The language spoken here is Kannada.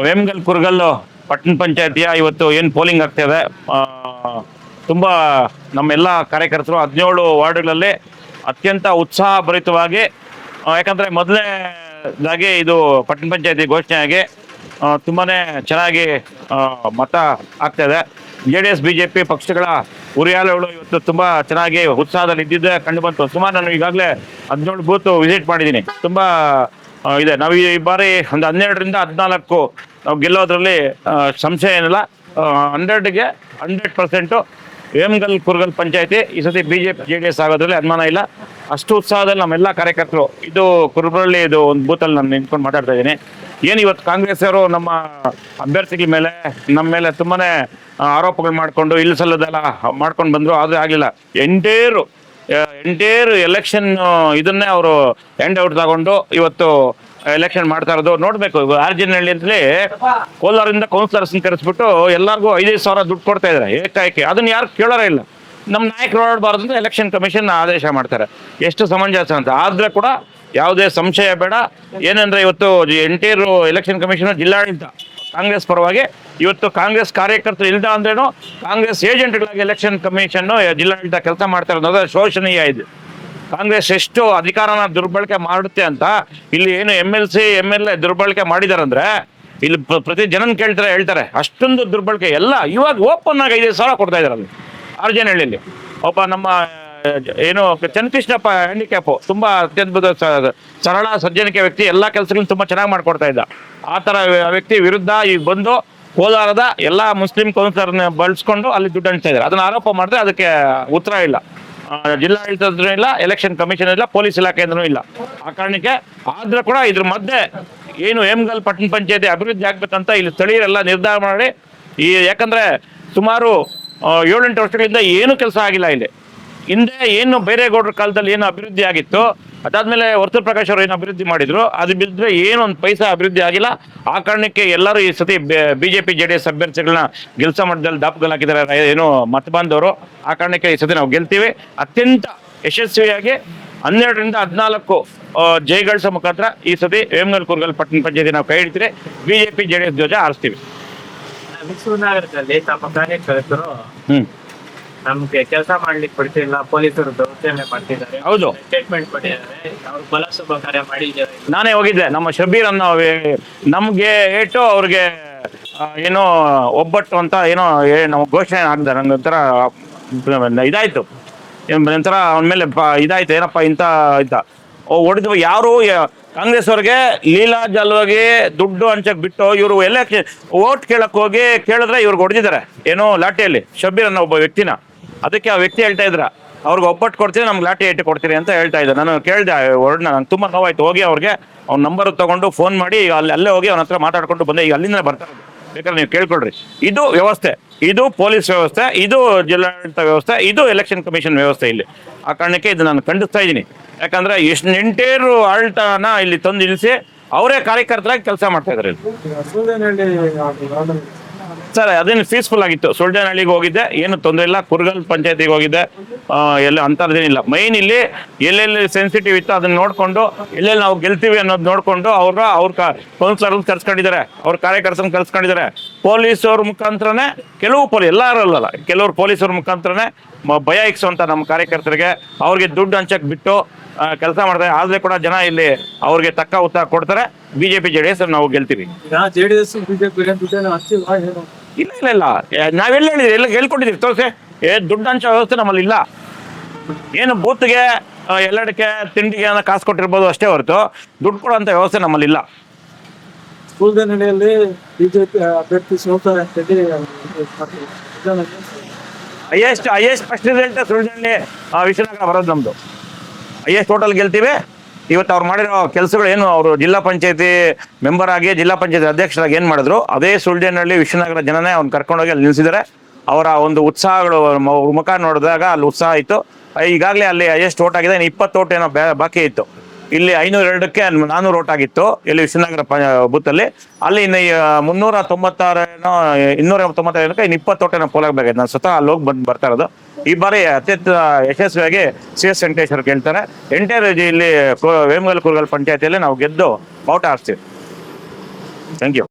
ವೇಮಗಲ್ ಕುರ್ಗಲ್ಲು ಪಟ್ಟಣ ಪಂಚಾಯತಿಯ ಇವತ್ತು ಏನು ಪೋಲಿಂಗ್ ಆಗ್ತಿದೆ, ತುಂಬ ನಮ್ಮೆಲ್ಲ ಕಾರ್ಯಕರ್ತರು 17 ವಾರ್ಡ್ಗಳಲ್ಲಿ ಅತ್ಯಂತ ಉತ್ಸಾಹಭರಿತವಾಗಿ, ಯಾಕಂದರೆ ಮೊದಲನೇದಾಗಿ ಇದು ಪಟ್ಟಣ ಪಂಚಾಯತಿ ಘೋಷಣೆಯಾಗಿ ತುಂಬಾ ಚೆನ್ನಾಗಿ ಮತ ಆಗ್ತಾಯಿದೆ. JDS BJP ಪಕ್ಷಗಳ ಉರಿಯಾಲುಗಳು ಇವತ್ತು ತುಂಬ ಚೆನ್ನಾಗಿ ಉತ್ಸಾಹದಲ್ಲಿ ಇದ್ದಿದ್ದೇ ಕಂಡು ಬಂತು. ಸುಮಾರು ನಾನು ಈಗಾಗಲೇ 17 ಬೂತ್ ವಿಸಿಟ್ ಮಾಡಿದ್ದೀನಿ. ತುಂಬ ಇದೆ. ನಾವು ಈ ಬಾರಿ ಒಂದು 12ರಿಂದ 14 ನಾವು ಗೆಲ್ಲೋದ್ರಲ್ಲಿ ಸಂಶಯ ಏನಿಲ್ಲ. 100ಗೆ 100% ವೇಮಗಲ್ ಕುರ್ಗಲ್ ಪಂಚಾಯತಿ ಈ ಸತಿ BJP JDS ಆಗೋದ್ರಲ್ಲಿ ಅನುಮಾನ ಇಲ್ಲ. ಅಷ್ಟು ಉತ್ಸಾಹದಲ್ಲಿ ನಮ್ಮೆಲ್ಲ ಕಾರ್ಯಕರ್ತರು, ಇದು ಕುರುಬರಳ್ಳಿ ಇದು ಒಂದು ಬೂತಲ್ಲಿ ನಾನು ನಿಂತ್ಕೊಂಡು ಮಾತಾಡ್ತಾ ಇದ್ದೀನಿ. ಏನು ಇವತ್ತು ಕಾಂಗ್ರೆಸ್ ಅವರು ನಮ್ಮ ಅಭ್ಯರ್ಥಿಗಳ ಮೇಲೆ ನಮ್ಮ ಮೇಲೆ ತುಂಬಾ ಆರೋಪಗಳು ಮಾಡಿಕೊಂಡು ಇಲ್ಲಿ ಸಲ್ಲದೆಲ್ಲ ಮಾಡ್ಕೊಂಡು ಬಂದರು, ಆದರೆ ಆಗಲಿಲ್ಲ. ಎಂಟೇರು ಎಲೆಕ್ಷನ್ ಇದನ್ನೇ ಅವರು ಎಂಡ್ ಔಟ್ ತಗೊಂಡು ಇವತ್ತು ಎಲೆಕ್ಷನ್ ಮಾಡ್ತಾ ಇರೋದು ನೋಡಬೇಕು. ಆರ್ಜಿನಹಳ್ಳಿ ಅಂತಲೇ ಕೋಲಾರದಿಂದ ಕೌನ್ಸಿಲರ್ಸ್ನ ಕರೆಸ್ಬಿಟ್ಟು ಎಲ್ಲರಿಗೂ 5,000 ಸಾವಿರ ದುಡ್ಡು ಕೊಡ್ತಾ ಇದ್ದಾರೆ ಏಕಾಏಕಿ. ಅದನ್ನು ಯಾರು ಕೇಳೋರೇ ಇಲ್ಲ. ನಮ್ಮ ನಾಯಕರು ಓಡಾಡಬಾರ್ದು ಅಂತ ಎಲೆಕ್ಷನ್ ಕಮಿಷನ್ ಆದೇಶ ಮಾಡ್ತಾರೆ. ಎಷ್ಟು ಸಮಂಜಸ ಅಂತ. ಆದರೆ ಕೂಡ ಯಾವುದೇ ಸಂಶಯ ಬೇಡ. ಏನಂದರೆ ಇವತ್ತು ಎಂಟೇರು ಎಲೆಕ್ಷನ್ ಕಮಿಷನ್ ಜಿಲ್ಲಾಡಳಿತ ಕಾಂಗ್ರೆಸ್ ಪರವಾಗಿ, ಇವತ್ತು ಕಾಂಗ್ರೆಸ್ ಕಾರ್ಯಕರ್ತರು ಇಲ್ದ ಅಂದ್ರೇನು ಕಾಂಗ್ರೆಸ್ ಏಜೆಂಟ್ಗಳಾಗಿ ಎಲೆಕ್ಷನ್ ಕಮಿಷನ್ನು ಜಿಲ್ಲಾಡಳಿತ ಕೆಲಸ ಮಾಡ್ತಾ ಇರೋದು ಶೋಷಣೀಯ ಇದೆ. ಕಾಂಗ್ರೆಸ್ ಎಷ್ಟು ಅಧಿಕಾರನ ದುರ್ಬಳಕೆ ಮಾಡುತ್ತೆ ಅಂತ ಇಲ್ಲಿ ಏನು MLC MLA ದುರ್ಬಳಕೆ ಮಾಡಿದಾರಂದ್ರೆ ಇಲ್ಲಿ ಪ್ರತಿ ಜನನ ಹೇಳ್ತಾರೆ ಅಷ್ಟೊಂದು ದುರ್ಬಳಕೆ ಎಲ್ಲ. ಇವಾಗ ಓಪನ್ ಆಗಿ 5,000 ಸಾವಿರ ಕೊಡ್ತಾ ಇದ್ದಾರೆ ಅಲ್ಲಿ ಆರ್ಜಿನಹಳ್ಳಿಯಲ್ಲಿ. ಒಬ್ಬ ನಮ್ಮ ಏನು ಚನ್ನಕೃಷ್ಣಪ್ಪ ಹ್ಯಾಂಡಿಕ್ಯಾಪು, ತುಂಬ ಅತ್ಯದ್ಭುತ ಸರಳ ಸಜ್ಜನಿಕೆ ವ್ಯಕ್ತಿ, ಎಲ್ಲ ಕೆಲಸಗಳನ್ನ ತುಂಬ ಚೆನ್ನಾಗಿ ಮಾಡ್ಕೊಡ್ತಾ ಇದ್ದ. ಆ ಥರ ವ್ಯಕ್ತಿ ವಿರುದ್ಧ ಈಗ ಬಂದು ಕೋಲಾರದ ಎಲ್ಲ ಮುಸ್ಲಿಂ ಕೌನ್ಸಿಲರ್ನ ಬಳಸ್ಕೊಂಡು ಅಲ್ಲಿ ದುಡ್ಡು ಹಂಚ್ತಾ ಇದ್ದಾರೆ. ಅದನ್ನು ಆರೋಪ ಮಾಡಿದ್ರೆ ಅದಕ್ಕೆ ಉತ್ತರ ಇಲ್ಲ. ಜಿಲ್ಲಾಡಳಿತದ್ರೂ ಇಲ್ಲ, ಎಲೆಕ್ಷನ್ ಕಮಿಷನ್ ಇಲ್ಲ, ಪೊಲೀಸ್ ಇಲಾಖೆಯಿಂದನೂ ಇಲ್ಲ. ಆ ಕಾರಣಕ್ಕೆ ಆದರೂ ಕೂಡ ಇದ್ರ ಮಧ್ಯೆ ಏನು ವೇಮಗಲ್ ಪಟ್ಟಣ ಪಂಚಾಯತಿ ಅಭಿವೃದ್ಧಿ ಆಗ್ಬೇಕಂತ ಇಲ್ಲಿ ಸ್ಥಳೀಯರೆಲ್ಲ ನಿರ್ಧಾರ ಮಾಡಿ ಯಾಕಂದರೆ ಸುಮಾರು 7-8 ವರ್ಷಗಳಿಂದ ಏನೂ ಕೆಲಸ ಆಗಿಲ್ಲ ಇಲ್ಲಿ. ಹಿಂದೆ ಏನು ಬೇರೆಗೌಡರ ಕಾಲದಲ್ಲಿ ಏನು ಅಭಿವೃದ್ಧಿ ಆಗಿತ್ತು, ಅದಾದಮೇಲೆ ವರ್ತೂರ್ ಪ್ರಕಾಶ್ ಅವರು ಏನು ಅಭಿವೃದ್ಧಿ ಮಾಡಿದ್ರು, ಅದು ಬಿದ್ದರೆ ಏನೊಂದು ಪೈಸಾ ಅಭಿವೃದ್ಧಿ ಆಗಿಲ್ಲ. ಆ ಕಾರಣಕ್ಕೆ ಎಲ್ಲರೂ ಈ ಸತಿ BJP JDS ಅಭ್ಯರ್ಥಿಗಳನ್ನ ಗೆಲ್ಸ ಮಟ್ಟದಲ್ಲಿ ದಾಪುಗಲ್ಲಾಕಿದ್ದಾರೆ ಏನು ಮತ ಬಾಂಧವರು. ಆ ಕಾರಣಕ್ಕೆ ಈ ಸತಿ ನಾವು ಗೆಲ್ತೀವಿ. ಅತ್ಯಂತ ಯಶಸ್ವಿಯಾಗಿ 12ರಿಂದ 14 ಜಯಗಳಿಸೋ ಮುಖಾಂತರ ಈ ಸತಿ ವೇಮಗಲ್ ಕುರ್ಗಲ್ ಪಟ್ಟಣ ಪಂಚಾಯತಿ ನಾವು ಕೈ ಹಿಡಿತೀರಿ. BJP JDS ಧ್ವಜ ಆರಿಸ್ತೀವಿ. ನಗರದಲ್ಲಿ ತಮ್ಮ ಕಾರ್ಯಕರ್ತರು ನಮ್ಗೆ ಕೆಲಸ ಮಾಡ್ಲಿಕ್ಕೆ ಬಿಡ್ತಿಲ್ಲ, ಪೊಲೀಸರು ದೌರ್ಜನ್ಯ ಮಾಡ್ತಿದ್ದಾರೆ. ಹೌದು, ಸ್ಟೇಟ್ಮೆಂಟ್ ಕೊಟ್ಟಿದ್ದಾರೆ. ಅವ್ರು ಬಲಸಭಾ ಕಾರ್ಯ ಮಾಡಿದ್ದಾರೆ. ನಾನೇ ಹೋಗಿದ್ದೆ. ನಮ್ಮ ಶಬೀರ್ ಅನ್ನೋ ನಮ್ಗೆ ಏಟು ಅವ್ರಿಗೆ ಏನೋ ಒಬ್ಬಟ್ಟು ಅಂತ ಏನೋ ನಾವು ಘೋಷಣೆ ಆಗಿದ್ದಾರೆ. ನಂಗೆ ಒಂಥರ ಇದಾಯ್ತು. ನಂತರ ಅವನ ಮೇಲೆ ಇದಾಯ್ತು, ಏನಪ್ಪ ಇಂಥ ಹೊಡೆದು ಯಾರು ಕಾಂಗ್ರೆಸ್ ಅವ್ರಿಗೆ ಲೀಲಾ ಜಲ್ವಾಗಿ ದುಡ್ಡು ಹಂಚಕ್ ಬಿಟ್ಟು ಇವರು ಎಲೆಕ್ಷನ್ ಓಟ್ ಕೇಳಕ್ ಹೋಗಿ ಕೇಳಿದ್ರೆ ಇವ್ರಿಗೆ ಹೊಡೆದಿದ್ದಾರೆ ಏನೋ ಲಾಠಿಯಲ್ಲಿ, ಶಬೀರ್ ಅನ್ನೋ ಒಬ್ಬ ವ್ಯಕ್ತಿನ. ಅದಕ್ಕೆ ಆ ವ್ಯಕ್ತಿ ಹೇಳ್ತಾ ಇದ್ರ ಅವ್ರಿಗೆ ಒಬ್ಬಟ್ಟು ಕೊಡ್ತೀರಿ, ನಮ್ಗೆ ಲಾಠಿ ಇಟ್ಟು ಕೊಡ್ತೀರಿ ಅಂತ ಹೇಳ್ತಾ ಇದ್ದೆ. ನಾನು ಕೇಳಿದೆ ಹೊರಡ್ನ, ನಂಗೆ ತುಂಬ ನೋವಾಯ್ತು. ಹೋಗಿ ಅವ್ರಿಗೆ ಅವ್ನ ನಂಬರ್ ತೊಗೊಂಡು ಫೋನ್ ಮಾಡಿ ಅಲ್ಲೇ ಹೋಗಿ ಅವನ ಹತ್ರ ಮಾತಾಡ್ಕೊಂಡು ಬಂದೆ. ಈಗ ಅಲ್ಲಿಂದ ಬರ್ತಾರೆ, ಬೇಕಾದ್ರೆ ನೀವು ಕೇಳ್ಕೊಳ್ರಿ. ಇದು ವ್ಯವಸ್ಥೆ, ಇದು ಪೊಲೀಸ್ ವ್ಯವಸ್ಥೆ, ಇದು ಜಿಲ್ಲಾಡಳಿತ ವ್ಯವಸ್ಥೆ, ಇದು ಎಲೆಕ್ಷನ್ ಕಮಿಷನ್ ವ್ಯವಸ್ಥೆ ಇಲ್ಲಿ. ಆ ಕಾರಣಕ್ಕೆ ಇದು ನಾನು ಖಂಡಿಸ್ತಾ ಇದ್ದೀನಿ. ಯಾಕಂದ್ರೆ ಎಷ್ಟು ಎಂಟೇರು ಆಡಳಿತನ ಇಲ್ಲಿ ತಂದು ನಿಲ್ಲಿಸಿ ಅವರೇ ಕಾರ್ಯಕರ್ತರಾಗಿ ಕೆಲಸ ಮಾಡ್ತಾ ಇದ್ದಾರೆ ಸರ್. ಅದೇನು ಪೀಸ್ಫುಲ್ ಆಗಿತ್ತು. ಸುಳ್ಳ್ಯನಹಳ್ಳಿಗೆ ಹೋಗಿದ್ದೆ, ಏನು ತೊಂದರೆ ಇಲ್ಲ. ಕುರ್ಗಲ್ ಪಂಚಾಯತಿಗೆ ಹೋಗಿದ್ದೆ, ಎಲ್ಲ ಅಂಥದ್ದೇನಿಲ್ಲ. ಮೈನ್ ಇಲ್ಲಿ ಎಲ್ಲೆಲ್ಲಿ ಸೆನ್ಸಿಟಿವ್ ಇತ್ತು ಅದನ್ನ ನೋಡಿಕೊಂಡು, ಎಲ್ಲೆಲ್ಲಿ ನಾವು ಗೆಲ್ತೀವಿ ಅನ್ನೋದು ನೋಡಿಕೊಂಡು ಅವ್ರ ಕೌನ್ಸಿಲರ್ ಕರ್ಸ್ಕೊಂಡಿದ್ದಾರೆ, ಅವ್ರ ಕಾರ್ಯಕರ್ತರನ್ನ ಕರ್ಸ್ಕೊಂಡಿದ್ದಾರೆ. ಪೊಲೀಸವ್ರ ಮುಖಾಂತರನೇ ಎಲ್ಲರಲ್ಲ, ಕೆಲವರು ಪೊಲೀಸವ್ರ ಮುಖಾಂತರನೇ ಭಯ ಇಕ್ಸುವಂಥ ನಮ್ಮ ಕಾರ್ಯಕರ್ತರಿಗೆ ಅವ್ರಿಗೆ ದುಡ್ಡು ಹಂಚಕ್ಕೆ ಬಿಟ್ಟು ಕೆಲಸ ಮಾಡ್ತಾರೆ. ಆದರೆ ಕೂಡ ಜನ ಇಲ್ಲಿ ಅವ್ರಿಗೆ ತಕ್ಕ ಉತ್ತರ ಕೊಡ್ತಾರೆ. BJP JDS ನಾವು ಗೆಲ್ತೀವಿ. ಇಲ್ಲ ನಾವೆಲ್ಲ ಹೇಳಿದ್ರಿ, ಎಲ್ಲ ಹೇಳ್ಕೊಂಡಿದ್ದೀವಿ ತೋರಿಸಿ. ದುಡ್ಡು ಹಂಚೋ ವ್ಯವಸ್ಥೆ ನಮ್ಮಲ್ಲಿ ಇಲ್ಲ. ಏನು ಬೂತ್ಗೆ ಎಲ್ಲಡಕ್ಕೆ ತಿಂಡಿಗೆ ಕಾಸು ಕೊಟ್ಟಿರ್ಬೋದು ಅಷ್ಟೇ ಹೊರತು ದುಡ್ಡು ಕೊಡೋಂಥ ವ್ಯವಸ್ಥೆ ನಮ್ಮಲ್ಲಿ ಇಲ್ಲ. ಸುಳ್ಳ್ಯನಹಳ್ಳಿಯಲ್ಲಿ BJP ಅಭ್ಯರ್ಥಿ ಸೋತಾರೆ ಅಂತೇಳಿ ಹೈಯೆಸ್ಟ್ ಫಸ್ಟ್ ರಿಸಲ್ಟ್ ಸುಳ್ಳ್ಯನಹಳ್ಳಿ ವಿಶ್ವನಗರ ಬರೋದು ನಮ್ಮದು. ಹೈಯೆಸ್ಟ್ ಟೋಟಲ್ ಗೆಲ್ತೀವಿ. ಇವತ್ತು ಅವ್ರು ಮಾಡಿರೋ ಕೆಲಸಗಳು ಏನು, ಅವರು ಜಿಲ್ಲಾ ಪಂಚಾಯತಿ ಮೆಂಬರ್ ಆಗಿ ಜಿಲ್ಲಾ ಪಂಚಾಯತಿ ಅಧ್ಯಕ್ಷರಾಗಿ ಏನು ಮಾಡಿದ್ರು, ಅದೇ ಸುಳ್ಳ್ಯನಹಳ್ಳಿ ವಿಶ್ವನಗರ ಜನನೇ ಅವ್ನು ಕರ್ಕೊಂಡೋಗಿ ಅಲ್ಲಿ ನಿಲ್ಲಿಸಿದ್ದಾರೆ. ಅವರ ಒಂದು ಉತ್ಸಾಹಗಳು ಮುಖ ನೋಡಿದಾಗ ಅಲ್ಲಿ ಉತ್ಸಾಹ ಇತ್ತು. ಈಗಾಗಲೇ ಅಲ್ಲಿ ಹೈಯೆಸ್ಟ್ ಓಟ್ ಆಗಿದೆ. 20 ಓಟ್ ಏನೋ ಬಾಕಿ ಇತ್ತು. ಇಲ್ಲಿ 502ಕ್ಕೆ 400 ಓಟ್ ಆಗಿತ್ತು ಇಲ್ಲಿ ವಿಶ್ವನಗರ ಬೂತಲ್ಲಿ. ಅಲ್ಲಿ ಇನ್ನು 396 295 ಇನ್ನು 20 ಓಟೇನೋ ಪೋಲಾಗಬೇಕಾಯ್ತು. ನಾನು ಸ್ವತಃ ಅಲ್ಲಿ ಹೋಗಿ ಬರ್ತಾ ಇರೋದು. ಈ ಬಾರಿ ಅತ್ಯಂತ ಯಶಸ್ವಿಯಾಗಿ CS ವೆಂಕಟೇಶ್ವರ್ ಕೇಳ್ತಾರೆ. ಎಂಟೈರ್ ಇಲ್ಲಿ ವೇಮಗಲ್ ಕುರ್ಗಲ್ ಪಂಚಾಯತಿಯಲ್ಲಿ ನಾವು ಗೆದ್ದು ಬಾವುಟ ಹಾರಿಸ್ತೀವಿ. Thank you.